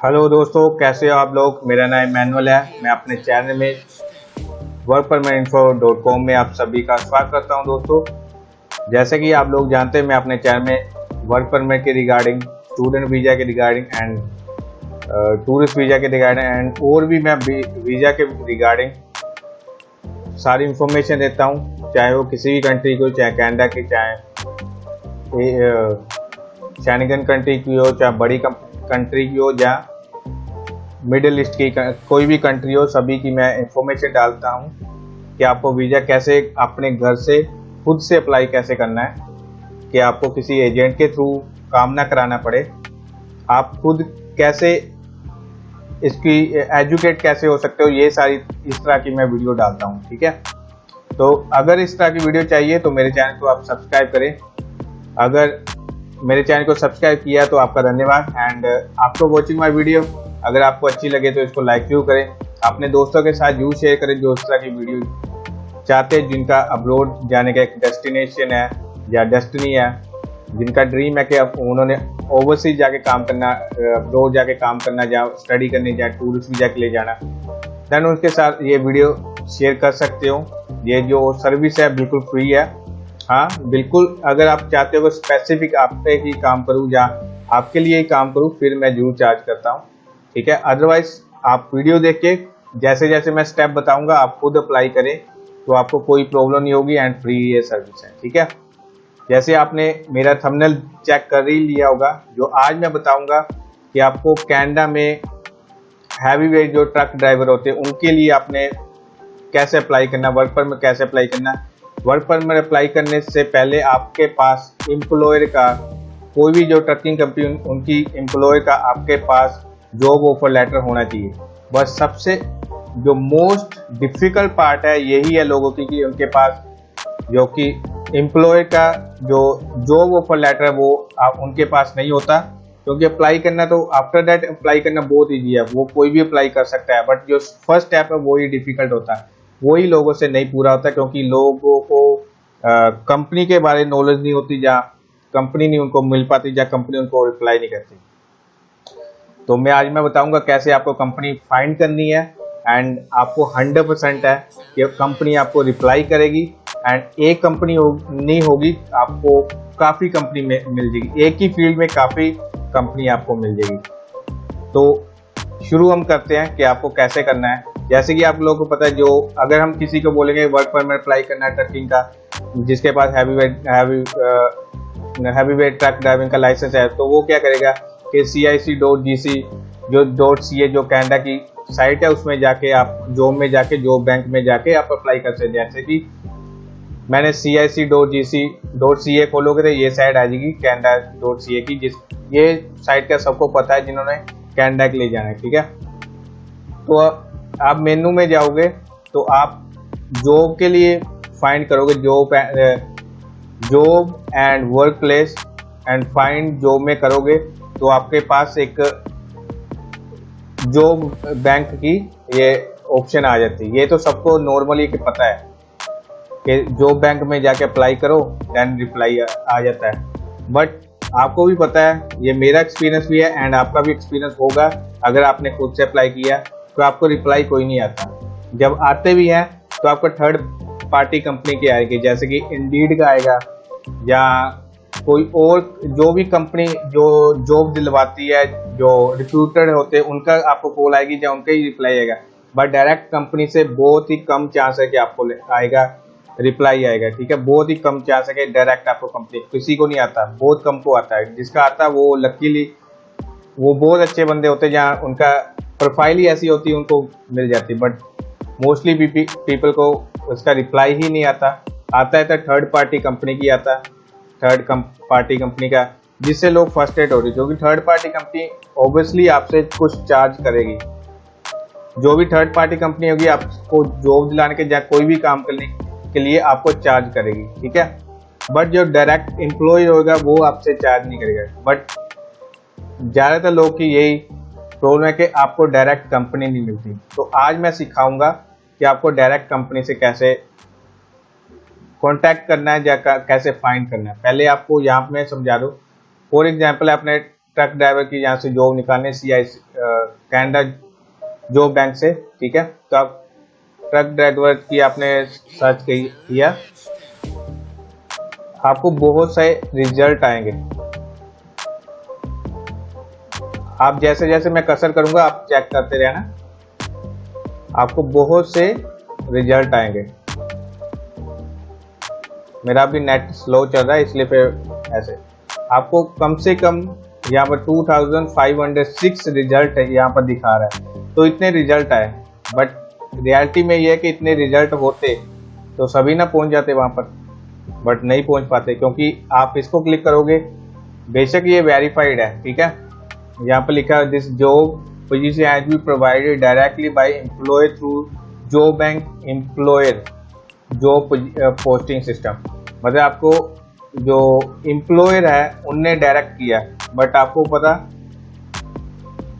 Hello दोस्तों, कैसे हो आप लोग। मेरा नाम मैनुअल है। मैं अपने चैनल में workpermitinfo.com में आप सभी का स्वागत करता हूं। दोस्तों, जैसे कि आप लोग जानते हैं, मैं अपने चैनल में वर्क परमिट के रिगार्डिंग, स्टूडेंट वीज़ा के रिगार्डिंग एंड टूरिस्ट वीज़ा के रिगार्डिंग एंड और भी मैं वीज़ा के रिगार्डिंग सारी इंफॉर्मेशन देता हूं, चाहे वो किसी भी कंट्री की हो, चाहे कनाडा की, चाहे शेंगन कंट्री की हो, चाहे बड़ी कंट्री की हो, या मिडिल ईस्ट की कोई भी कंट्री हो, सभी की मैं इंफॉर्मेशन डालता हूं कि आपको वीज़ा कैसे अपने घर से खुद से अप्लाई कैसे करना है, कि आपको किसी एजेंट के थ्रू काम ना कराना पड़े। आप खुद कैसे इसकी एजुकेट कैसे हो सकते हो, ये सारी इस तरह की मैं वीडियो डालता हूँ। ठीक है, तो अगर इस तरह की वीडियो चाहिए तो मेरे चैनल को आप सब्सक्राइब करें। अगर मेरे चैनल को सब्सक्राइब किया तो आपका धन्यवाद। And after watching my video, अगर आपको अच्छी लगे तो इसको लाइक जरूर करें, अपने दोस्तों के साथ जरूर शेयर करें जो इस तरह की वीडियो चाहते हैं, जिनका अब्रॉड जाने का एक डेस्टिनेशन है या डेस्टिनी है, जिनका ड्रीम है कि अब उन्होंने ओवरसीज जाके काम करना, अब्रॉड जाके काम करना, या स्टडी करने, या टूरिस्ट वीजा के लिए जाना, देन उनके साथ ये वीडियो शेयर कर सकते हो। ये जो सर्विस है बिल्कुल फ्री है। हाँ बिल्कुल, अगर आप चाहते हो स्पेसिफिक आप पे ही काम करूँ या आपके लिए ही काम करूँ, फिर मैं जरूर चार्ज करता हूँ। ठीक है, अदरवाइज आप वीडियो देख के जैसे जैसे मैं स्टेप बताऊंगा आप खुद अप्लाई करें, तो आपको कोई प्रॉब्लम नहीं होगी एंड फ्री ये सर्विस है। ठीक है, जैसे आपने मेरा थंबनेल चेक कर ही लिया होगा, जो आज मैं बताऊंगा कि आपको कनाडा में हैवी वेट जो ट्रक ड्राइवर होते हैं उनके लिए आपने कैसे अप्लाई करना, वर्क परमिट कैसे अप्लाई करना। वर्क परमिट अप्लाई करने से पहले आपके पास एम्प्लॉयर का, कोई भी जो ट्रकिंग कंपनी उनकी एम्प्लॉयर का आपके पास जॉब ऑफर लेटर होना चाहिए। बस सबसे जो मोस्ट डिफिकल्ट पार्ट है यही है लोगों की, कि उनके पास जो कि एम्प्लॉयर का जो जॉब ऑफर लेटर है वो उनके पास नहीं होता। क्योंकि अप्लाई करना तो आफ्टर दैट अप्लाई करना बहुत ईजी है, वो कोई भी अप्लाई कर सकता है, बट जो फर्स्ट स्टेप है वो ही डिफिकल्ट होता है, वही लोगों से नहीं पूरा होता, क्योंकि लोगों को कंपनी के बारे में नॉलेज नहीं होती, या कंपनी नहीं उनको मिल पाती, या कंपनी उनको रिप्लाई नहीं करती। तो आज मैं बताऊंगा कैसे आपको कंपनी फाइंड करनी है, एंड आपको 100% है कि कंपनी आपको रिप्लाई करेगी, एंड एक कंपनी नहीं होगी, आपको काफ़ी कंपनी में मिल जाएगी, एक ही फील्ड में काफ़ी कंपनी आपको मिल जाएगी। तो शुरू हम करते हैं कि आपको कैसे करना है। जैसे कि आप लोगों को पता है, जो अगर हम किसी को बोलेंगे वर्क परमिट अप्लाई करना है ट्रकिंग का, जिसके पास हैवी वेट ट्रक ड्राइविंग का लाइसेंस है, तो वो क्या करेगा कि CIC.gc जो .ca जो कनाडा की साइट है, उसमें जाके आप जॉब बैंक में जाके आप अप्लाई कर सकते हैं। जैसे कि मैंने CIC.gc.ca खोलोगे तो ये साइट आ जाएगी Canada.ca की, ये साइट का सबको पता है जिन्होंने कनाडा के लिए जाना है। ठीक है, तो आप मेनू में जाओगे तो आप जॉब के लिए फाइंड करोगे, job and work place and find job में करोगे तो आपके पास एक जॉब बैंक की ये ऑप्शन आ जाती है। ये तो सबको नॉर्मली पता है कि जॉब बैंक में जाके अप्लाई करो, देन रिप्लाई आ जाता है, बट आपको भी पता है, ये मेरा एक्सपीरियंस भी है एंड आपका भी एक्सपीरियंस होगा, अगर आपने खुद से अप्लाई किया तो आपको रिप्लाई कोई नहीं आता। जब आते भी हैं तो आपको थर्ड पार्टी कंपनी की आएगी, जैसे कि इंडीड का आएगा, या कोई और जो भी कंपनी जो जॉब दिलवाती है, जो रिक्रूटर होते हैं, उनका आपको कॉल आएगी या उनका ही रिप्लाई आएगा। बट डायरेक्ट कंपनी से बहुत ही कम चांस है कि आपको आएगा रिप्लाई आएगा। ठीक है, बहुत ही कम चांस है कि डायरेक्ट आपको कंपनी, किसी को नहीं आता, बहुत कम को आता है। जिसका आता है वो लकीली वो बहुत अच्छे बंदे होते हैं, जहाँ उनका प्रोफाइल ही ऐसी होती है, उनको मिल जाती है। बट मोस्टली पीपल को उसका रिप्लाई ही नहीं आता है तो थर्ड पार्टी कंपनी की आता है, थर्ड पार्टी कंपनी का, जिससे लोग फ्रस्ट्रेट हो रही है, क्योंकि थर्ड पार्टी कंपनी ऑब्वियसली आपसे कुछ चार्ज करेगी। जो भी थर्ड पार्टी कंपनी होगी आपको जॉब दिलाने के या कोई भी काम करने के लिए आपको चार्ज करेगी। ठीक है, बट जो डायरेक्ट एम्प्लॉय होगा वो आपसे चार्ज नहीं करेगा। बट ज़्यादातर लोग की यही प्रॉब्लम है कि आपको डायरेक्ट कंपनी नहीं मिलती। तो आज मैं सिखाऊंगा कि आपको डायरेक्ट कंपनी से कैसे कांटेक्ट करना है या कैसे फाइंड करना है। पहले आपको यहाँ पे मैं समझा दूँ। फॉर एग्जांपल आपने ट्रक ड्राइवर की यहाँ से जॉब निकालने CI कैनेडा जॉब बैंक से, ठीक है। तो आप ट्रक ड्राइवर की आपने सर्च किया, आपको बहुत सारे रिजल्ट आएंगे। आप जैसे जैसे मैं कसर करूंगा आप चेक करते रहना, आपको बहुत से रिजल्ट आएंगे। मेरा भी नेट स्लो चल रहा है इसलिए फिर ऐसे आपको कम से कम यहाँ पर 2506 रिजल्ट है यहाँ पर दिखा रहा है। तो इतने रिजल्ट आए, बट रियलिटी में ये है कि इतने रिजल्ट होते तो सभी ना पहुंच जाते वहां पर, बट नहीं पहुंच पाते क्योंकि आप इसको क्लिक करोगे, बेशक ये वेरीफाइड है, ठीक है। यहाँ पर लिखा है this job position has been provided directly by employer through job bank employer job posting system. मतलब आपको जो एम्प्लॉयर है उनने डायरेक्ट किया, बट आपको पता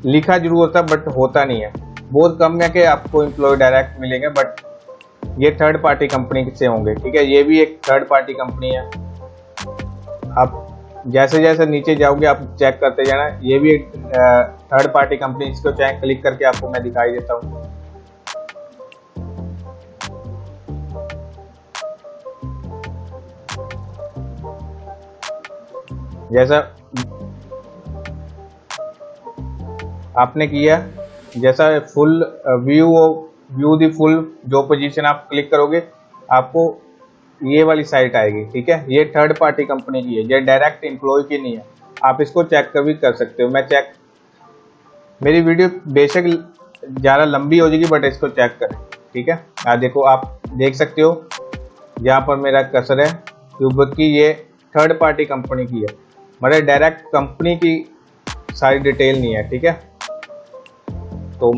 लिखा जरूर होता बट होता नहीं है। बहुत कम है कि आपको एम्प्लॉय डायरेक्ट मिलेंगे, बट ये थर्ड पार्टी कंपनी से होंगे, ठीक है। ये भी एक थर्ड पार्टी कंपनी है। आप जैसे जैसे नीचे जाओगे आप चेक करते जाना, ये भी एक थर्ड पार्टी कंपनी, इसको चाहे क्लिक करके आपको मैं दिखाई देता हूँ। जैसा आपने किया, जैसा फुल व्यू दी फुल जो पोजीशन आप क्लिक करोगे आपको ये वाली साइट आएगी, ठीक है। ये थर्ड पार्टी कंपनी की है, ये डायरेक्ट एम्प्लॉय की नहीं है। आप इसको चेक भी कर सकते हो। मैं चेक, मेरी वीडियो बेशक ज़्यादा लंबी हो जाएगी बट इसको चेक करें, ठीक है। देखो आप देख सकते हो यहाँ पर मेरा कर्सर है क्यूबिक की, ये थर्ड पार्टी कंपनी की है, मतलब डायरेक्ट कंपनी की सारी डिटेल नहीं है, ठीक है। तो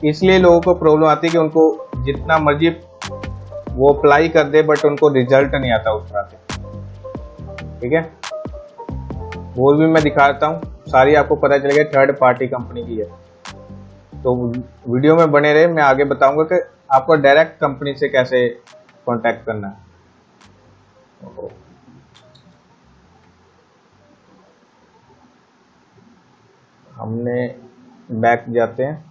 इसलिए लोगों को प्रॉब्लम आती है कि उनको जितना मर्जी वो अप्लाई कर दे बट उनको रिजल्ट नहीं आता उस तरह से, ठीक है। वो भी मैं दिखाता हूँ, सारी आपको पता चलेगा थर्ड पार्टी कंपनी की है। तो वीडियो में बने रहे, मैं आगे बताऊंगा कि आपको डायरेक्ट कंपनी से कैसे कांटेक्ट करना है। हमने बैक जाते हैं,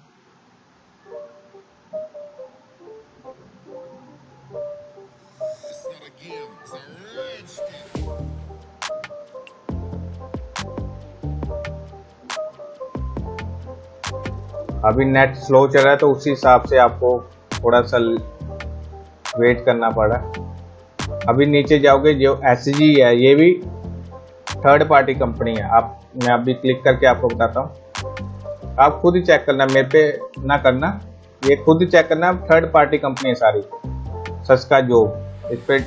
अभी नेट स्लो चल रहा है तो उसी हिसाब से आपको थोड़ा सा वेट करना पड़ा। अभी नीचे जाओगे, जो SG है ये भी थर्ड पार्टी कंपनी है। मैं अभी क्लिक करके आपको बताता हूँ, आप खुद ही चेक करना, मेरे पे ना करना, ये खुद ही चेक करना। थर्ड पार्टी कंपनी है सारी, सस्का जॉब, इस पर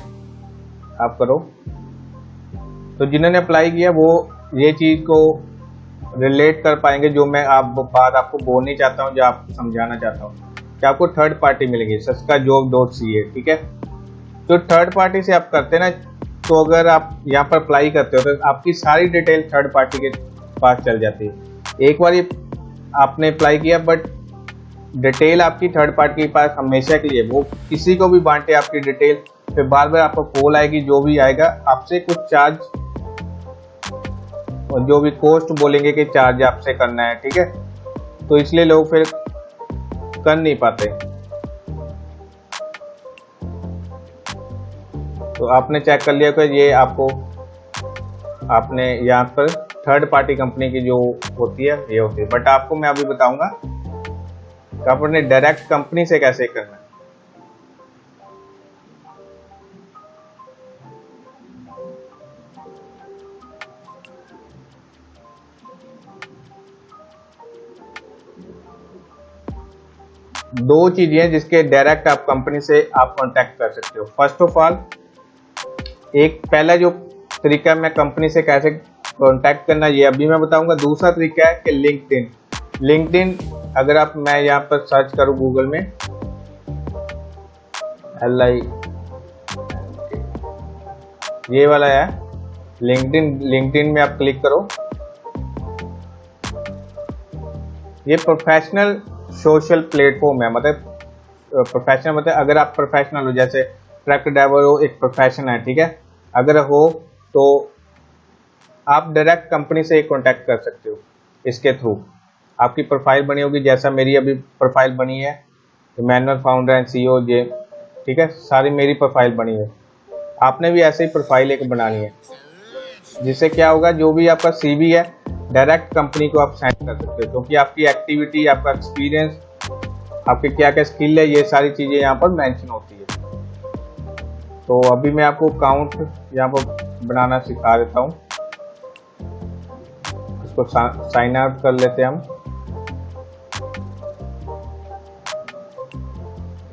आप करो। तो जिन्होंने अप्लाई किया वो ये चीज़ को रिलेट कर पाएंगे जो मैं बात आपको बोलनी चाहता हूँ, जो आप समझाना चाहता हूँ कि आपको थर्ड पार्टी मिलेगी सस्का जॉब.ca, ठीक है। जो थर्ड पार्टी से आप करते हैं ना, तो अगर आप यहाँ पर अप्लाई करते हो तो आपकी सारी डिटेल थर्ड पार्टी के पास चल जाती है। एक बार आपने अप्लाई किया बट डिटेल आपकी थर्ड पार्टी के पास हमेशा के लिए, वो किसी को भी बांटे आपकी डिटेल, फिर बार बार आपको कॉल आएगी, जो भी आएगा आपसे कुछ चार्ज, जो भी कॉस्ट बोलेंगे कि चार्ज आपसे करना है, ठीक है। तो इसलिए लोग फिर कर नहीं पाते। तो आपने चेक कर लिया कि ये आपको, आपने यहाँ पर थर्ड पार्टी कंपनी की जो होती है ये होती है, बट आपको मैं अभी बताऊंगा कि आपने डायरेक्ट कंपनी से कैसे करना है। दो चीजें हैं जिसके डायरेक्ट आप कंपनी से आप कांटेक्ट कर सकते हो। फर्स्ट ऑफ ऑल, एक पहला जो तरीका मैं कंपनी से कैसे कांटेक्ट करना ये अभी मैं बताऊंगा। दूसरा तरीका है कि लिंक्डइन अगर आप, मैं यहाँ पर सर्च करूँ गूगल में LI, ये वाला है लिंक्डइन में आप क्लिक करो। ये प्रोफेशनल सोशल प्लेटफॉर्म है, मतलब प्रोफेशनल, मतलब अगर आप प्रोफेशनल हो, जैसे ट्रक ड्राइवर हो, एक प्रोफेशन है, ठीक है। अगर हो तो आप डायरेक्ट कंपनी से कांटेक्ट कर सकते हो। इसके थ्रू आपकी प्रोफाइल बनी होगी, जैसा मेरी अभी प्रोफाइल बनी है, manual founder and CEO J, ठीक है, सारी मेरी प्रोफाइल बनी है। आपने भी ऐसे ही प्रोफाइल एक बनानी है, जिससे क्या होगा, जो भी आपका सीवी है डायरेक्ट कंपनी को आप सेंड कर सकते हो, क्योंकि आपकी एक्टिविटी, आपका एक्सपीरियंस, आपके क्या क्या स्किल है, ये सारी चीज़ें यहाँ पर मेंशन होती है। तो अभी मैं आपको अकाउंट यहाँ पर बनाना सिखा देता हूँ। इसको साइन आउट कर लेते हैं हम।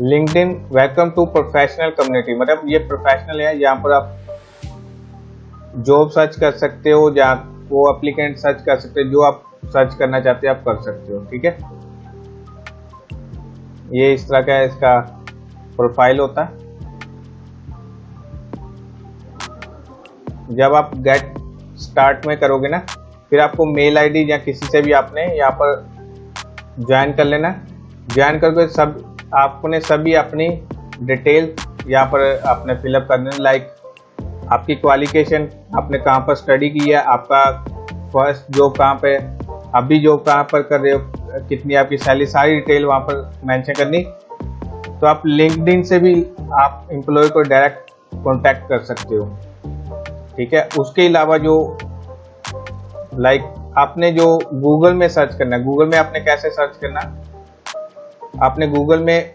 LinkedIn welcome to professional community, मतलब ये प्रोफेशनल है, यहाँ पर आप जॉब सर्च कर सकते हो, जहाँ वो एप्लीकेंट सर्च कर सकते हो, जो आप सर्च करना चाहते हैं आप कर सकते हो, ठीक है। ये इस तरह का इसका प्रोफाइल होता है। जब आप गेट स्टार्ट में करोगे ना, फिर आपको मेल आईडी या किसी से भी आपने यहाँ पर ज्वाइन कर लेना। ज्वाइन करके आपने सभी अपनी डिटेल यहाँ पर आपने फिलअप करने, लाइक आपकी क्वालिफिकेशन, आपने कहाँ पर स्टडी की है, आपका फर्स्ट जॉब कहाँ पे, अभी जॉब कहाँ पर कर रहे हो, कितनी आपकी सैलरी, सारी डिटेल वहाँ पर मेंशन करनी। तो आप लिंक्डइन से भी आप एम्प्लॉय को डायरेक्ट कांटेक्ट कर सकते हो, ठीक है। उसके अलावा जो लाइक आपने जो गूगल में सर्च करना है, गूगल में आपने कैसे सर्च करना, आपने गूगल में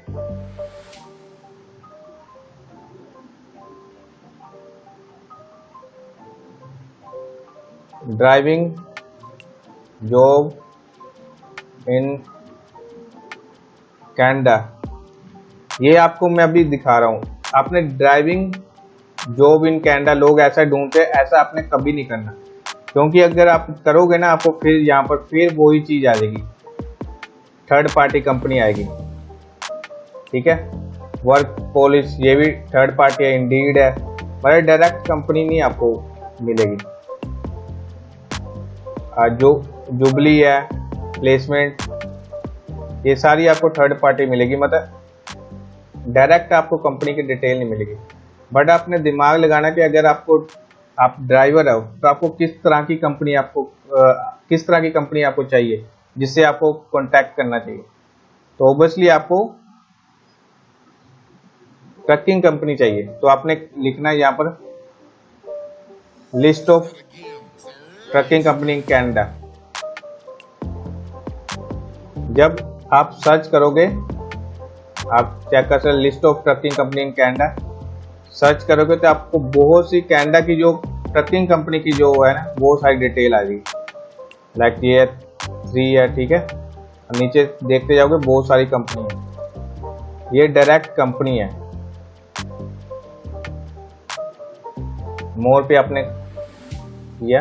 ड्राइविंग जॉब इन कनाडा, ये आपको मैं अभी दिखा रहा हूँ। आपने ड्राइविंग जॉब इन कनाडा, लोग ऐसा ढूंढते हैं, ऐसा आपने कभी नहीं करना, क्योंकि अगर आप करोगे ना, आपको फिर यहाँ पर फिर वही चीज़ आ जाएगी, थर्ड पार्टी कंपनी आएगी, ठीक है। वर्क पॉलिस, ये भी थर्ड पार्टी है, इंडीड है, मगर डायरेक्ट कंपनी नहीं आपको मिलेगी। जो जुबली है, प्लेसमेंट, ये सारी आपको थर्ड पार्टी मिलेगी, मतलब डायरेक्ट आपको कंपनी की डिटेल नहीं मिलेगी। बट आपने दिमाग लगाना कि अगर आप ड्राइवर हो तो आपको किस तरह की कंपनी आपको चाहिए, जिससे आपको कांटेक्ट करना चाहिए। तो ऑब्वियसली आपको ट्रकिंग कंपनी चाहिए, तो आपने लिखना है यहाँ पर list of trucking company in Canada. जब आप सर्च करोगे, आप चेक कर सकते list of trucking company in Canada, search करोगे तो आपको बहुत सी कनाडा की जो ट्रकिंग कंपनी की जो है ना, वो सारी डिटेल आ जाएगी, लाइक ये 3 है, ठीक है। और नीचे देखते जाओगे बहुत सारी कंपनी है, ये डायरेक्ट कंपनी है। मोर पे आपने किया,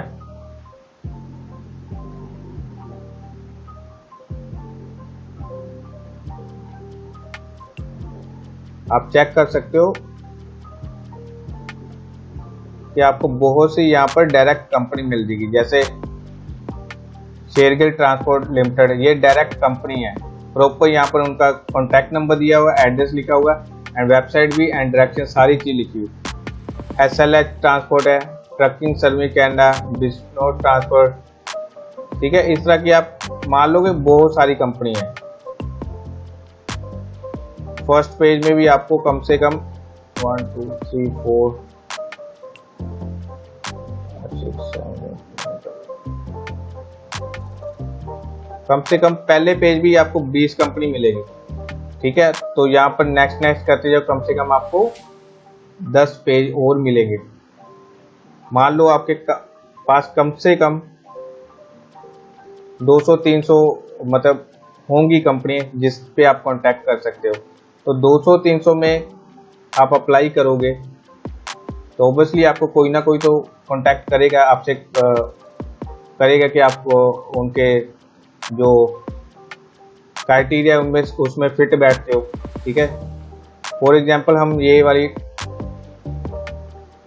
आप चेक कर सकते हो कि आपको बहुत सी यहाँ पर डायरेक्ट कंपनी मिल जाएगी, जैसे शेरगिल ट्रांसपोर्ट लिमिटेड, ये डायरेक्ट कंपनी है। प्रॉपर यहाँ पर उनका कॉन्टैक्ट नंबर दिया हुआ, एड्रेस लिखा हुआ एंड वेबसाइट भी एंड डायरेक्शन सारी चीज़ लिखी हुई। SLH ट्रांसपोर्ट है, ट्रकिंग सर्विस कनाडा, बिस्नो ट्रांसपोर्ट, ठीक है। इस तरह की आप मान लो कि बहुत सारी कंपनी है। फर्स्ट पेज में भी आपको कम से कम 1 2 3 4 6 7 कम से कम पहले पेज भी आपको 20 कंपनी मिलेगी, ठीक है। तो यहाँ पर नेक्स्ट करते जाओ, कम से कम आपको 10 पेज और मिलेंगे। मान लो आपके पास कम से कम 200-300 मतलब होंगी कंपनी जिस पे आप कांटेक्ट कर सकते हो। तो 200-300 में आप अप्लाई करोगे तो ऑब्वियसली आपको कोई ना कोई तो कांटेक्ट करेगा, आपसे करेगा कि आप उनके जो क्राइटेरिया उनमें उसमें फिट बैठते हो, ठीक है। फॉर एग्जांपल हम ये वाली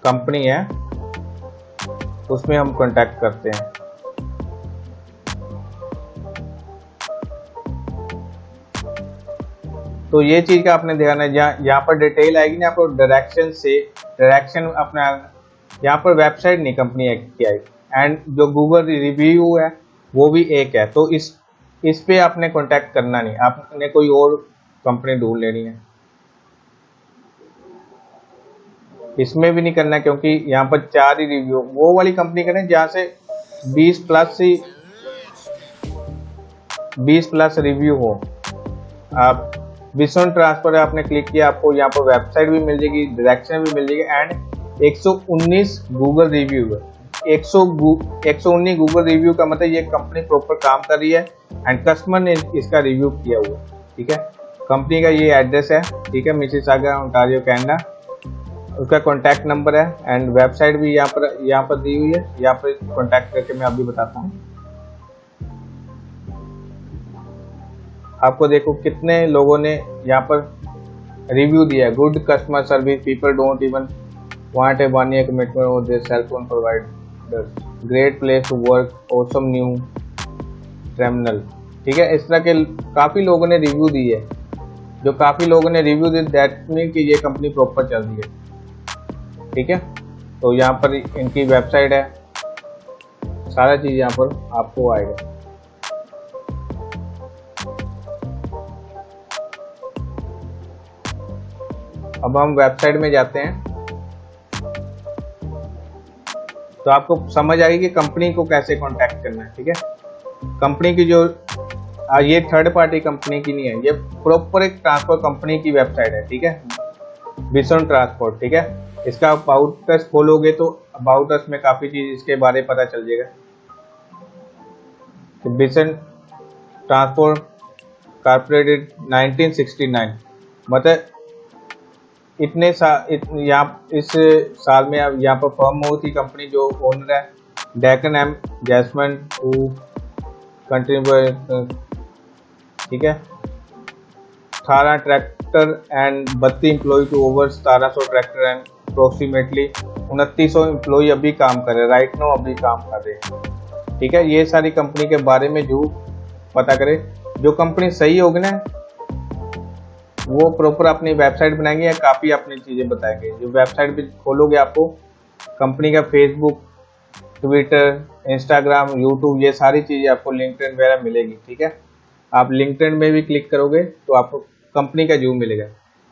कंपनी है, उसमें हम कांटेक्ट करते हैं। तो ये चीज़ का आपने ध्यान है, यहाँ पर डिटेल आएगी ना, आपको डायरेक्शन अपना यहाँ पर वेबसाइट नहीं कंपनी की आएगी, एंड जो गूगल रिव्यू है वो भी एक है। तो इस पे आपने कांटेक्ट करना नहीं, आपने कोई और कंपनी ढूंढ लेनी है। इसमें भी नहीं करना क्योंकि यहाँ पर 4 ही रिव्यू, वो वाली कंपनी करें जहाँ से 20 प्लस रिव्यू हो। आप विजन ट्रांसफर आपने क्लिक किया, आपको यहाँ पर वेबसाइट भी मिल जाएगी, डायरेक्शन भी मिल जाएगी एंड 119 गूगल रिव्यू है। 119 गूगल रिव्यू का मतलब ये कंपनी प्रॉपर काम कर रही है एंड कस्टमर ने इसका रिव्यू किया हुआ। ठीक है, कंपनी का ये एड्रेस है। ठीक है, मिसिसागा ओंटारियो कनाडा, उसका कॉन्टैक्ट नंबर है एंड वेबसाइट भी यहाँ पर दी हुई है। यहाँ पर कॉन्टैक्ट करके मैं अभी बताता हूँ आपको। देखो कितने लोगों ने यहाँ पर रिव्यू दिया है। Good customer service, people don't even want a 1 year commitment और their cell phone provider, great place to work, awesome new terminal. ठीक है, इस तरह के काफ़ी लोगों ने रिव्यू दी है। जो काफ़ी लोगों ने रिव्यू दी दैट मीन कि ये कंपनी प्रॉपर चल रही है। ठीक है, तो यहाँ पर इनकी वेबसाइट है, सारा चीज़ यहाँ पर आपको आएगा। अब हम वेबसाइट में जाते हैं तो आपको समझ आएगी कि कंपनी को कैसे कांटेक्ट करना है। ठीक है, कंपनी की जो ये थर्ड पार्टी कंपनी की नहीं है, ये प्रॉपर एक ट्रांसपोर्ट कंपनी की वेबसाइट है। ठीक है, विजन ट्रांसपोर्ट। ठीक है, इसका अबाउट अस खोलोगे तो अबाउट अस में काफ़ी चीज़ इसके बारे पता चल जाएगा। तो विजन ट्रांसपोर्ट कॉर्पोरेटेड 1969, मतलब इतने इस साल में अब यहाँ पर फर्म हुई थी कंपनी। जो ओनर है डेकन एम जैसमन कंट्री। ठीक है, 18 tractor and 32 employ to over 1700 tractor and approximately 2900 employ अभी काम कर रहे हैं, राइट नो अभी काम कर रहे हैं। ठीक है, ये सारी कंपनी के बारे में जो पता करे, जो कंपनी सही होगी ना वो प्रॉपर अपनी वेबसाइट बनाएंगे या काफ़ी अपनी चीज़ें बताएंगे। जो वेबसाइट भी खोलोगे आपको कंपनी का फेसबुक, ट्विटर, इंस्टाग्राम, यूट्यूब, ये सारी चीज़ें आपको लिंक्डइन वगैरह मिलेगी। ठीक है, आप लिंक्डइन में भी क्लिक करोगे तो आपको कंपनी का व्यू मिलेगा।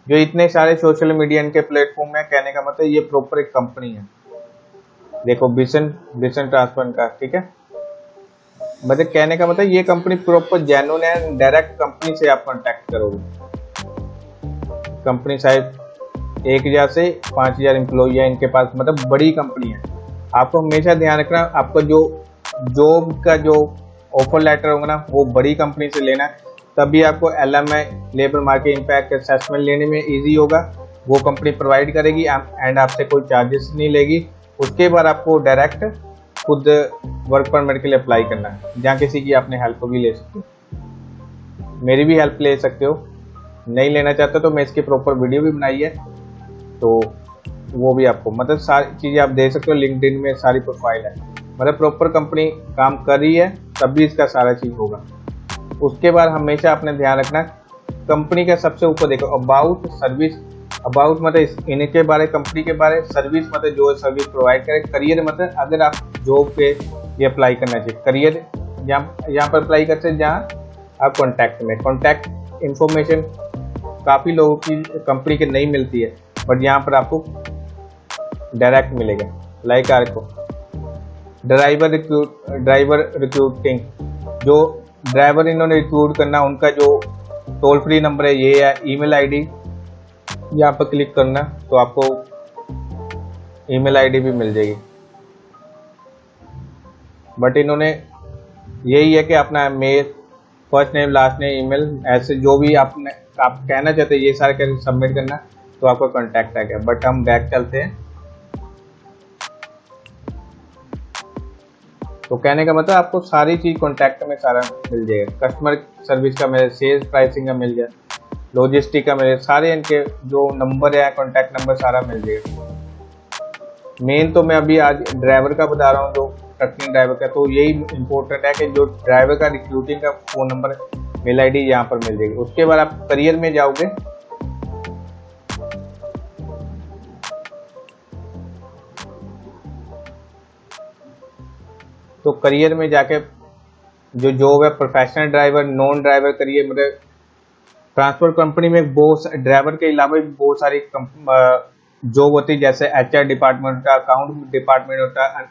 जो इतने सारे सोशल मीडिया इनके प्लेटफॉर्म है, कहने का मतलब ये प्रॉपर एक कंपनी है। देखो विजन ट्रांसफर का। ठीक है, मतलब कहने का मतलब ये कंपनी प्रॉपर जेन्युइन है। डायरेक्ट कंपनी से आप कॉन्टैक्ट करोगे। कंपनी शायद 1000 से 5000 एम्प्लॉई है इनके पास, मतलब बड़ी कंपनी है। आपको हमेशा ध्यान रखना, आपका जो जॉब का जो ऑफर लेटर होगा ना वो बड़ी कंपनी से लेना, तभी आपको LMI labour market impact assessment लेने में इजी होगा। वो कंपनी प्रोवाइड करेगी एंड आपसे कोई चार्जेस नहीं लेगी। उसके बाद आपको डायरेक्ट खुद वर्क परमिट के लिए अप्लाई करना है, जहाँ किसी की आपने हेल्प भी ले सकते हो। मेरी भी हेल्प ले सकते हो, नहीं लेना चाहते तो मैं इसकी प्रॉपर वीडियो भी बनाई है, तो वो भी आपको मतलब सारी चीज़ें आप दे सकते हो। लिंक्डइन में सारी प्रोफाइल है, मतलब प्रॉपर कंपनी काम कर रही है तभी इसका सारा चीज़ होगा। उसके बाद हमेशा आपने ध्यान रखना कंपनी का सबसे ऊपर देखो अबाउट सर्विस। अबाउट मतलब इनके बारे, कंपनी के बारे, सर्विस मतलब जो सर्विस प्रोवाइड करे, करियर मतलब अगर आप जॉब पे ये अप्लाई करना चाहिए, करियर यहाँ पर अप्लाई करते हैं जहाँ आप कॉन्टैक्ट में, कॉन्टैक्ट इन्फॉर्मेशन काफ़ी लोगों की कंपनी के नहीं मिलती है, बट यहाँ पर आपको डायरेक्ट मिलेगा। लाइक आपको ड्राइवर रिक्रूटिंग, जो ड्राइवर इन्होंने रिक्रूट करना उनका जो टोल फ्री नंबर है ये है। ईमेल आईडी यहाँ पर क्लिक करना तो आपको ईमेल आईडी भी मिल जाएगी, बट इन्होंने यही है कि अपना mail, first name, last name, email, ऐसे जो भी आप कहना चाहते हैं ये सारे करके सबमिट करना तो आपका कॉन्टैक्ट आ गया। बट हम बैक चलते हैं। तो कहने का मतलब आपको सारी चीज़ कॉन्टैक्ट में सारा मिल जाएगा। कस्टमर सर्विस का मिले, सेल्स प्राइसिंग का मिल जाए, लॉजिस्टिक का मिले, सारे इनके जो नंबर है कॉन्टैक्ट नंबर सारा मिल जाएगा। मेन तो मैं अभी आज ड्राइवर का बता रहा हूँ, जो ट्रकिंग ड्राइवर का, तो यही इंपॉर्टेंट है कि जो ड्राइवर का रिक्रूटिंग का फ़ोन नंबर, मेल आईडी यहाँ पर मिल जाएगी। उसके बाद आप करियर में जाओगे तो करियर में जाके जो जॉब है प्रोफेशनल ड्राइवर, नॉन ड्राइवर करिए, मतलब ट्रांसपोर्ट कंपनी में बहुत ड्राइवर के अलावा भी बहुत सारी जॉब होती है, जैसे HR डिपार्टमेंट का, अकाउंट डिपार्टमेंट होता है,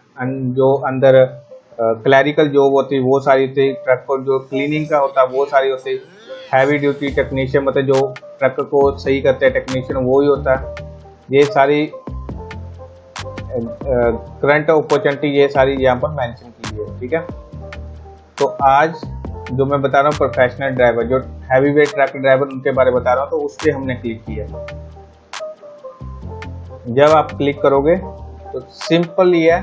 जो अंदर क्लैरिकल जॉब होती है वो सारी होती है, ट्रक को जो क्लीनिंग का होता है वो सारी होती है, हैवी ड्यूटी टेक्नीशियन मतलब जो ट्रक को सही करते हैं टेक्नीशियन वो ही होता है। ये सारी करंट अपॉर्चुनिटी ये सारी यहाँ पर मेंशन की है, ठीक है। तो आज जो मैं बता रहा हूँ प्रोफेशनल ड्राइवर, जो हैवी वेट ट्रक ड्राइवर उनके बारे में बता रहा हूँ, तो उस पर हमने क्लिक किया। जब आप क्लिक करोगे तो सिंपल ये है,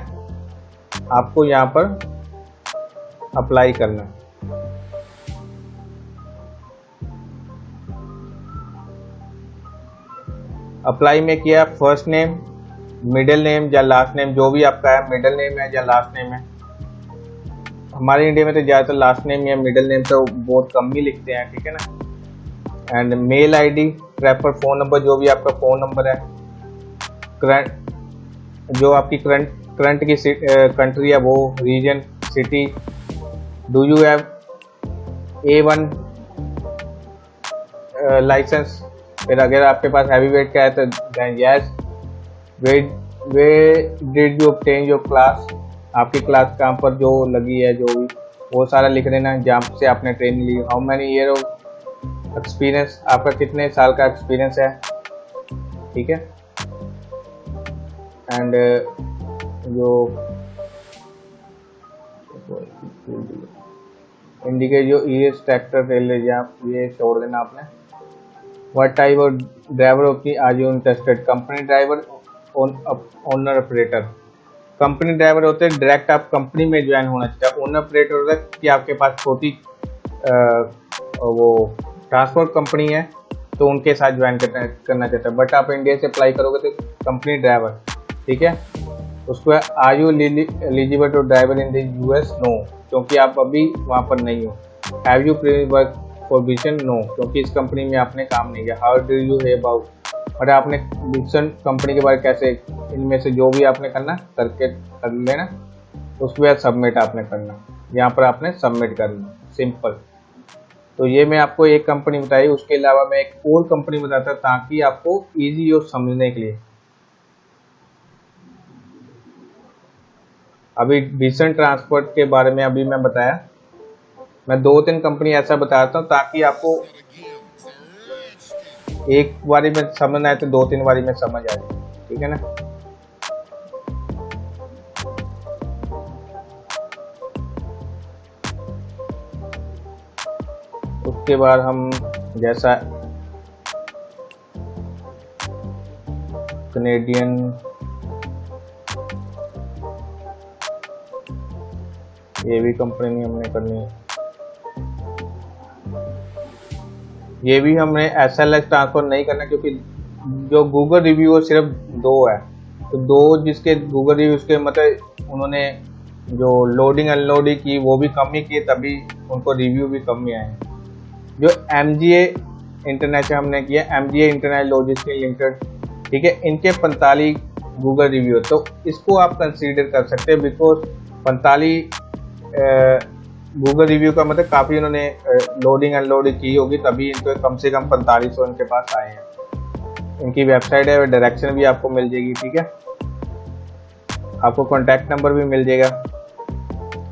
आपको यहाँ पर अप्लाई करना। अप्लाई में किया, फर्स्ट नेम, मिडिल नेम या लास्ट नेम, जो भी आपका है, मिडिल नेम है या लास्ट नेम है। हमारे इंडिया में तो ज़्यादातर लास्ट नेम या मिडिल नेम तो बहुत कम ही लिखते हैं, ठीक है ना। And mail ID, prefer phone number, जो भी आपका फ़ोन नंबर है, करंट जो आपकी करंट की कंट्री है वो, region, city, do you have A1 license, फिर अगर आपके पास हैवी वेट का है तो then yes, way did you obtain your class, आपकी क्लास कहाँ पर जो लगी है, जो भी वो सारा लिख देना, जहाँ से आपने ट्रेनिंग ली। How many year of experience, आपका कितने साल का एक्सपीरियंस है, ठीक है। एंड जो इंडिकेट जो ES ट्रैक्टर रेलवे, ये छोड़ देना आपने। व्हाट टाइप ऑफ ड्राइवर होती आज you interested, company driver, owner operator. Company driver होते हैं डायरेक्ट आप कंपनी में ज्वाइन होना चाहिए। ओनर ऑपरेटर होता है कि आपके पास छोटी वो ट्रांसपोर्ट कंपनी है तो उनके साथ ज्वाइन करना चाहता है, बट आप इंडिया से अप्लाई करोगे तो कंपनी ड्राइवर, ठीक है। उसको are you eligible to driver in the US, no, क्योंकि आप अभी वहाँ पर नहीं हो। Have you work for no, क्योंकि इस कंपनी में आपने काम नहीं किया। How do you hear about, और आपने विजन कंपनी के बारे में कैसे, इनमें से जो भी आपने करना करके कर लेना, उसके बाद सबमिट आपने करना, यहाँ पर आपने सबमिट करना, सिंपल। तो ये मैं आपको एक कंपनी बताई, उसके अलावा मैं एक और कंपनी बताता ताकि आपको इजी हो समझने के लिए। अभी विजन ट्रांसपोर्ट के बारे में अभी मैं बताया, मैं 2-3 कंपनी ऐसा बताता हूँ ताकि आपको एक बारी में समझ आए तो 2-3 बारी में समझ आ जाए, ठीक है ना। उसके बाद हम जैसा कनेडियन, ये भी कंपनी हमने करनी है, ये भी हमने SLS ट्रांसफर नहीं करना, क्योंकि जो गूगल रिव्यू सिर्फ 2 है, तो 2 जिसके गूगल रिव्यू के मतलब उन्होंने जो लोडिंग अनलोडिंग की वो भी कम ही की, तभी उनको रिव्यू भी कम ही आए। जो MGA इंटरनेशनल हमने किया, MGA इंटरनेशनल लॉजिस्टिक लिमिटेड, ठीक है, इनके 45 गूगल रिव्यू, तो इसको आप कंसीडर कर सकते हैं, बिकॉज 45 गूगल रिव्यू का मतलब काफ़ी उन्होंने लोडिंग अनलोडिंग की होगी, तभी इनको कम से कम 4500 इनके पास आए हैं। इनकी वेबसाइट है, डायरेक्शन भी आपको मिल जाएगी, ठीक है, आपको कॉन्टैक्ट नंबर भी मिल जाएगा।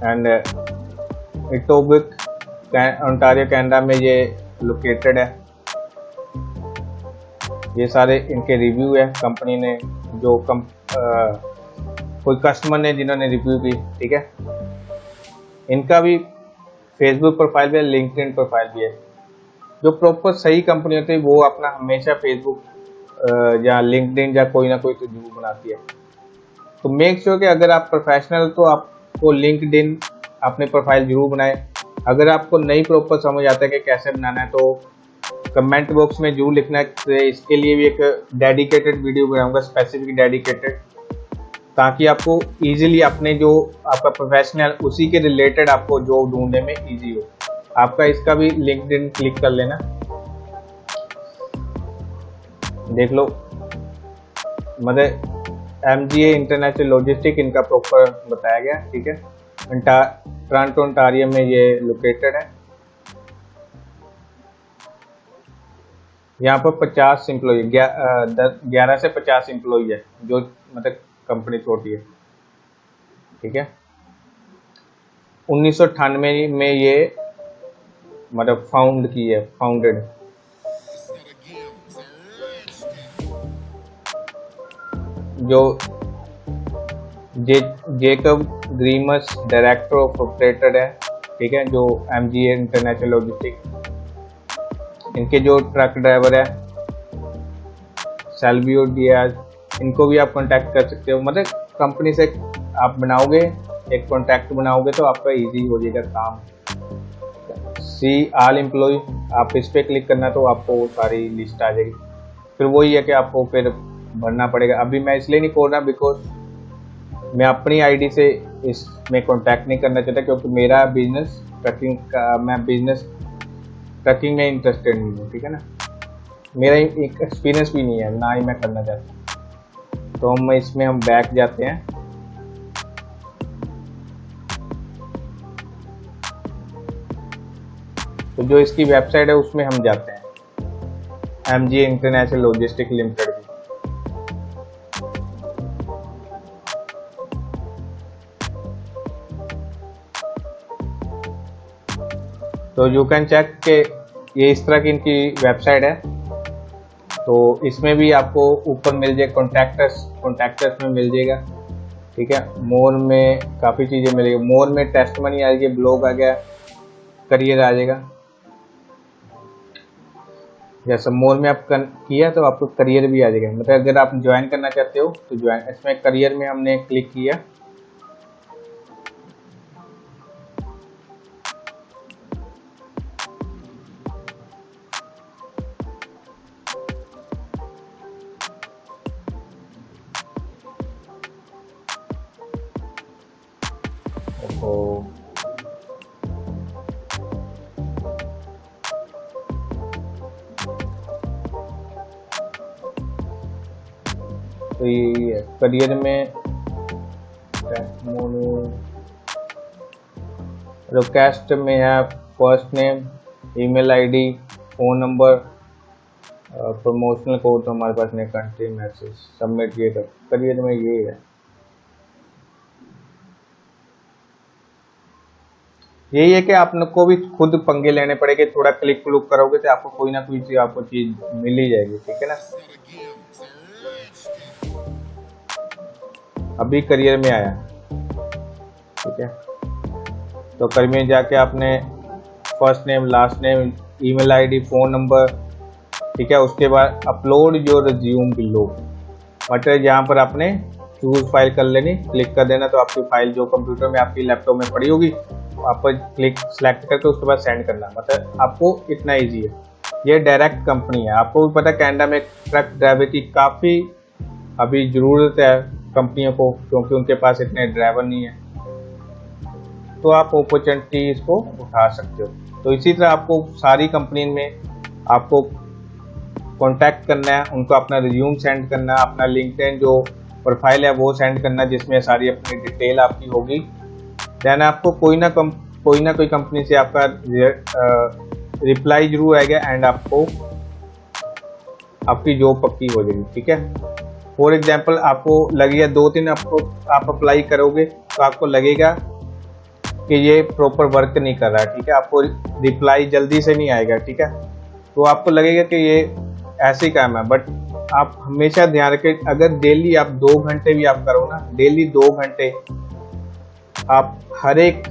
एंड इटोबिक ओंटारियो कनाडा में ये लोकेटेड है। ये सारे इनके रिव्यू है, कंपनी ने जो कोई कस्टमर ने जिन्होंने रिव्यू की, ठीक है। इनका भी फेसबुक प्रोफाइल भी है, लिंक्डइन प्रोफाइल भी है। जो प्रॉपर सही कंपनी होती है वो अपना हमेशा फेसबुक या लिंक्डइन या कोई ना कोई तो जरूर बनाती है। तो मेक श्योर कि अगर आप प्रोफेशनल तो आपको लिंक्डइन अपने प्रोफाइल जरूर बनाएं। अगर आपको नहीं प्रॉपर समझ आता है कि कैसे बनाना है तो कमेंट बॉक्स में जरूर लिखना है। इसके लिए भी एक डेडिकेटेड वीडियो बनाऊंगा, स्पेसिफिक डेडिकेटेड, ताकि आपको इजीली अपने जो आपका प्रोफेशनल उसी के रिलेटेड आपको जॉब ढूंढने में इजी हो। आपका इसका भी लिंक्डइन क्लिक कर लेना, देख लो, मतलब MGA इंटरनेशनल लॉजिस्टिक इनका प्रॉपर बताया गया, ठीक है। टोरंटो ओंटारियो में ये लोकेटेड है। यहाँ पर 50 एम्प्लॉई 11 से 50 एम्प्लॉई है, जो मतलब कंपनी छोटी है, ठीक है। 1998 में ये मतलब फाउंडेड। जो जेकब ग्रीमस डायरेक्टर ऑफ ऑपरेटर है, ठीक है, जो MGA इंटरनेशनल लॉजिस्टिक, इनके जो ट्रक ड्राइवर है सेल्वियो डियाज, इनको भी आप कांटेक्ट कर सकते हो। मतलब कंपनी से आप बनाओगे, एक कांटेक्ट बनाओगे तो आपका इजी हो जाएगा काम। सी ऑल एम्प्लॉय, आप इस पर क्लिक करना तो आपको वो सारी लिस्ट आ जाएगी। फिर वही है कि आपको फिर भरना पड़ेगा। अभी मैं इसलिए नहीं खोल रहा बिकॉज मैं अपनी आईडी से इसमें कांटेक्ट नहीं करना चाहता, क्योंकि मेरा बिजनेस ट्रकिंग का, मैं बिजनेस ट्रकिंग में इंटरेस्टेड नहीं हूँ, ठीक है ना। मेरा एक एक्सपीरियंस भी नहीं है, ना ही मैं करना चाहता। तो हम इसमें हम बैक जाते हैं। तो जो इसकी वेबसाइट है उसमें हम जाते हैं, MGA इंटरनेशनल लॉजिस्टिक लिमिटेड की। तो यू कैन चेक के ये इस तरह की इनकी वेबसाइट है। तो इसमें भी आपको ऊपर मिल जाएगा कॉन्टैक्टर्स में मिल जाएगा, ठीक है। मोर में काफ़ी चीज़ें मिलेगी। मोर में टेस्टमनी आ गया, ब्लॉग आ गया, करियर आ जाएगा। जैसे मोर में आप किया तो आपको करियर भी आ जाएगा। मतलब अगर आप ज्वाइन करना चाहते हो तो ज्वाइन, इसमें करियर में हमने क्लिक किया। तो ये करियर में रिक्वेस्ट में है first name, email ID, phone number, promotional code तो हमारे पास नहीं, कंट्री मैसेज, सबमिट ये कर। करियर में ये है, यही है कि आपको भी खुद पंगे लेने पड़ेंगे। थोड़ा क्लिक क्लुक करोगे तो आपको कोई ना कोई आपको चीज मिल ही जाएगी, ठीक है ना। अभी करियर में आया, ठीक है। तो करियर में जाके आपने first name, last name, email ID, phone number, ठीक है। उसके बाद अपलोड योर रिज्यूम बिलो, मतलब यहाँ पर आपने चूज फाइल कर लेनी, क्लिक कर देना। तो आपकी फाइल जो कंप्यूटर में आपकी लैपटॉप में पड़ी होगी, आप क्लिक सेलेक्ट करके उसके बाद सेंड करना। मतलब आपको इतना इजी है। ये डायरेक्ट कंपनी है। आपको भी पता है कनाडा में ट्रक ड्राइवर की काफ़ी अभी ज़रूरत है कंपनियों को, क्योंकि उनके पास इतने ड्राइवर नहीं है। तो आप अपॉर्चुनिटी इसको उठा सकते हो। तो इसी तरह आपको सारी कंपनी में आपको कांटेक्ट करना है, उनको अपना रिज्यूम सेंड करना, अपना लिंक्डइन जो प्रोफाइल है वो सेंड करना, जिसमें सारी अपनी डिटेल आपकी होगी। देन आपको कोई ना कोई कंपनी से आपका रिप्लाई जरूर आएगा एंड आपको आपकी जॉब पक्की हो जाएगी, ठीक है। फॉर एग्जांपल आपको लगेगा 2-3 आप अप्लाई करोगे तो आपको लगेगा कि ये प्रॉपर वर्क नहीं कर रहा है, ठीक है। आपको रिप्लाई जल्दी से नहीं आएगा, ठीक है। तो आपको लगेगा कि ये ऐसे ही काम है, बट आप हमेशा ध्यान रखें, अगर डेली आप 2 घंटे भी आप करो ना, डेली 2 घंटे आप हर एक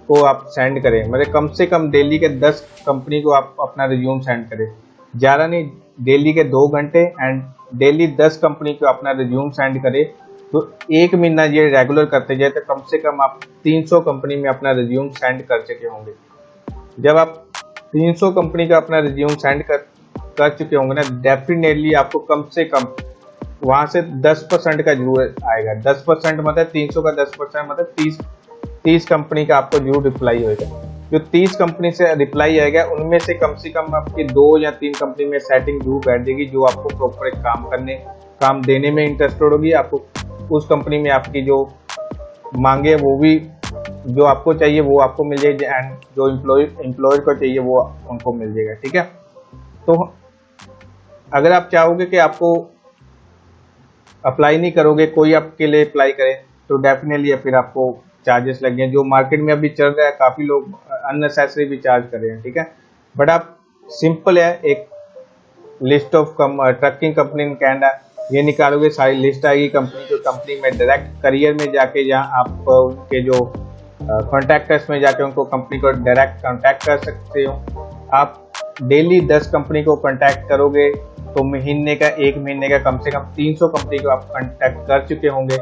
को आप सेंड करें। मतलब कम से कम डेली के 10 कंपनी को आप अपना रिज्यूम सेंड करें, ज़्यादा नहीं, डेली के 2 घंटे एंड डेली 10 कंपनी को अपना रिज्यूम सेंड करें। तो 1 महीना ये रेगुलर करते जाए तो कम से कम आप 300 कंपनी में अपना रिज्यूम सेंड कर चुके होंगे। जब आप 300 कंपनी का अपना रिज्यूम सेंड कर चुके होंगे ना, डेफिनेटली आपको कम से कम वहाँ से 10% का जरूर आएगा। 10% मतलब 300 का 10% मतलब 30 कंपनी का आपको जरूर रिप्लाई होगा। जो 30 कंपनी से रिप्लाई आएगा उनमें से कम आपकी 2 या 3 कंपनी में सेटिंग जरूर बैठ जाएगी, जो आपको प्रॉपर एक काम देने में इंटरेस्टेड होगी। आपको उस कंपनी में आपकी जो मांगे वो भी जो आपको चाहिए वो आपको मिल जाएगा एंड जो एम्प्लॉयर को चाहिए वो उनको मिल जाएगा। ठीक है, तो अगर आप चाहोगे कि आपको अप्लाई नहीं करोगे, कोई आपके लिए अप्लाई करे, तो डेफिनेटली फिर आपको चार्जेस लगेंगे, जो मार्केट में अभी चल रहा है, काफ़ी लोग अननेसेसरी भी चार्ज कर रहे हैं। ठीक है, बट आप सिंपल है, एक list of trucking company in Canada, ये निकालोगे, सारी लिस्ट आएगी कंपनी में डायरेक्ट करियर में जाके, जहाँ आप उनके जो कॉन्टैक्टर्स में जाके उनको कंपनी को डायरेक्ट कांटेक्ट कर सकते हो। आप डेली 10 कंपनी को कांटेक्ट करोगे तो एक महीने का कम से कम 300 कंपनी को आप कांटेक्ट कर चुके होंगे,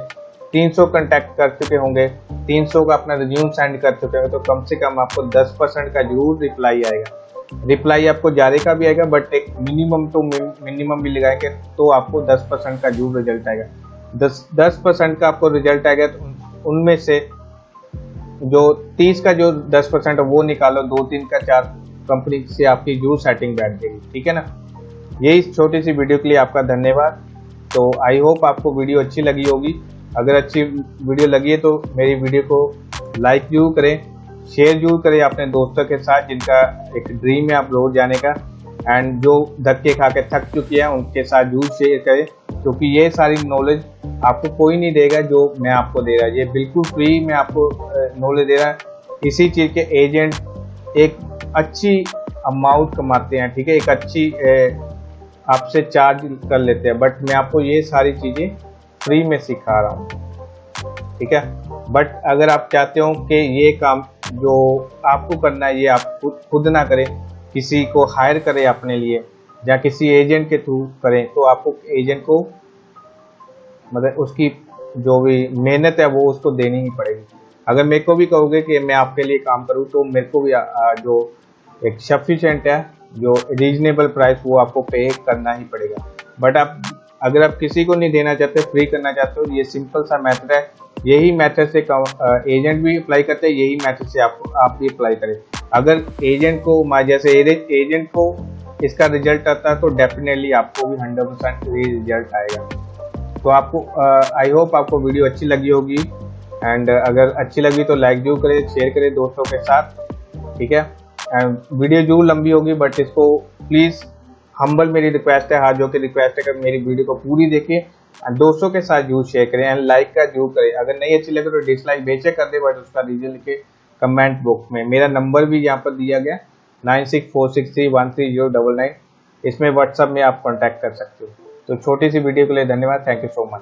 300 कांटेक्ट कर चुके होंगे, 300 का अपना रिज्यूम सेंड कर चुके होंगे, तो कम से कम आपको 10% का जरूर रिप्लाई आएगा। रिप्लाई आपको ज़्यादा का भी आएगा, बट एक मिनिमम भी लगाएंगे तो आपको 10% का जरूर रिजल्ट आएगा। 10% का आपको रिजल्ट आएगा, तो उनमें से जो 30 का जो 10% है वो निकालो, 2-3 का 4 कंपनी से आपकी जरूर सेटिंग बैठ जाएगी। ठीक है ना, यही छोटी सी वीडियो के लिए आपका धन्यवाद। तो आई होप आपको वीडियो अच्छी लगी होगी। अगर अच्छी वीडियो लगी है तो मेरी वीडियो को लाइक जरूर करें, शेयर जरूर करें अपने दोस्तों के साथ जिनका एक ड्रीम है अब्रॉड जाने का, एंड जो धक्के खा के थक चुके हैं उनके साथ जरूर शेयर करें, क्योंकि ये सारी नॉलेज आपको कोई नहीं देगा जो मैं आपको दे रहा है। ये बिल्कुल फ्री में आपको नॉलेज दे रहा है। इसी चीज़ के एजेंट एक अच्छी अमाउंट कमाते हैं। ठीक है, एक अच्छी आपसे चार्ज कर लेते हैं, बट मैं आपको ये सारी चीज़ें फ्री में सिखा रहा हूँ। ठीक है, बट अगर आप चाहते हो कि ये काम जो आपको करना है ये आप खुद ना करें, किसी को हायर करें अपने लिए या किसी एजेंट के थ्रू करें, तो आपको एजेंट को मतलब उसकी जो भी मेहनत है वो उसको देनी ही पड़ेगी। अगर मेरे को भी कहोगे कि मैं आपके लिए काम करूँ, तो मेरे को भी जो एक सफिशिएंट है, जो रीजनेबल प्राइस, वो आपको पे करना ही पड़ेगा। बट अगर आप किसी को नहीं देना चाहते, फ्री करना चाहते हो, ये सिंपल सा मेथड है। यही मेथड से एजेंट भी अप्लाई करते हैं, यही मेथड से आप भी अप्लाई करें। अगर एजेंट को जैसे एजेंट को इसका रिजल्ट आता है, तो डेफिनेटली आपको भी 100% रिजल्ट आएगा। तो आपको आई होप आपको वीडियो अच्छी लगी होगी, एंड अगर अच्छी लगी तो लाइक जरूर करें, शेयर करें दोस्तों के साथ। ठीक है, वीडियो जरूर लंबी होगी, बट इसको प्लीज़ हम्बल मेरी रिक्वेस्ट है, हाथ जो की रिक्वेस्ट है कि मेरी वीडियो को पूरी देखें, दोस्तों के साथ जरूर शेयर करें एंड लाइक का जरूर करें। अगर नहीं अच्छी लगे तो डिसलाइक बेशक कर दे, बट उसका रीजन लिखे कमेंट बॉक्स में। मेरा नंबर भी यहाँ पर दिया गया 9646313099, इसमें व्हाट्सएप में आप कॉन्टैक्ट कर सकते हो। तो छोटी सी वीडियो के लिए धन्यवाद। Thank you so much.